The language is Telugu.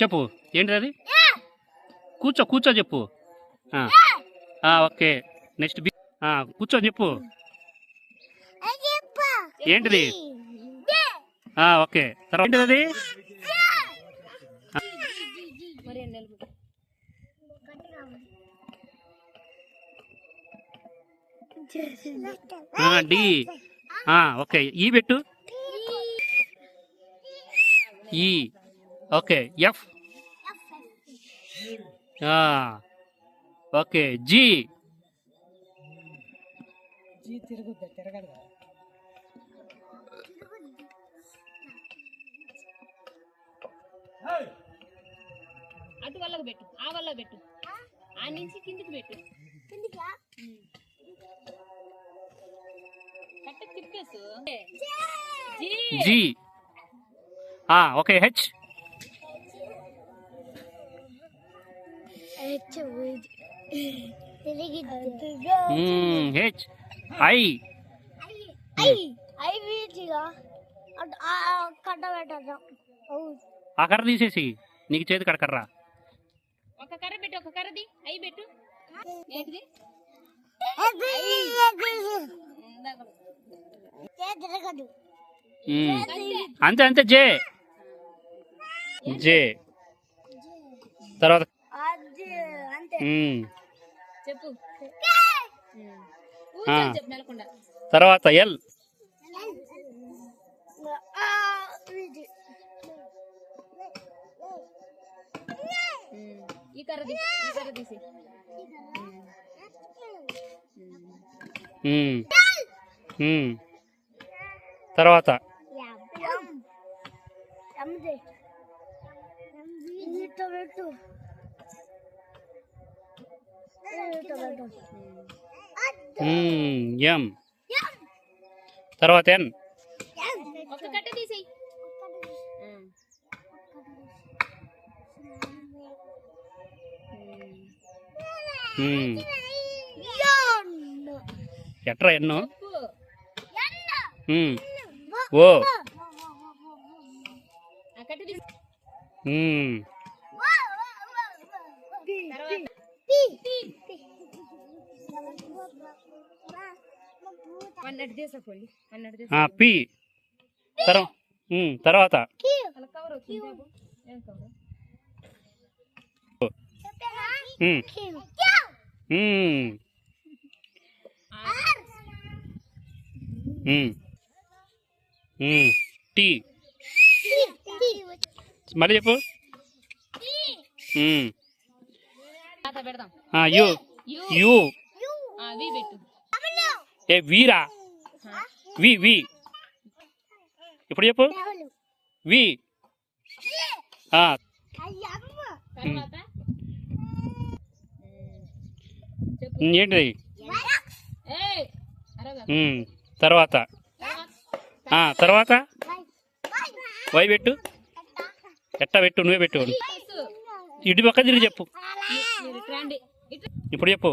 చెప్పు ఏంటి అది? కూర్చో కూర్చో చెప్పు. Okay next B. కూర్చో చెప్పు ఏంటిది? ఓకే తర్వాత ఏంటిది అది? డి. ఓకే ఈ పెట్టు. E. Okay F. Okay G. అటు వల్లకు పెట్టు, ఆ వల్ల పెట్టు, ఆ నుంచి కిందికి పెట్టు. కట్ట తిప్పేసు. G. Okay H. H. I. ఆ కర్ర తీసేసి నీకు చేతి కడకర్రా. ఒక కర్ర పెట్టు, ఒక కర్రది అయి పెట్టు. ఏంటిది? అంతే అంతే జే. జే తర్వాత చెప్పు. తర్వాత ఎల్. ఈ కర్ర తీసి. తర్వాత ఎం. తర్వాత ఎన్. ఒక కట్ట తీసేయి. ఎట్రా ఎన్నో. ఓ. పి. తర్వాత టీ. మళ్ళీ చెప్పు. యు. యు. ఏ వీరా. వి. వి ఇప్పుడు చెప్పు. వి. ఏంటిది? తర్వాత తర్వాత వై పెట్టు. ఎట్టా పెట్టు, నువ్వే పెట్టు. ఇటు పక్క తిరిగి చెప్పు. ఇప్పుడు చెప్పు.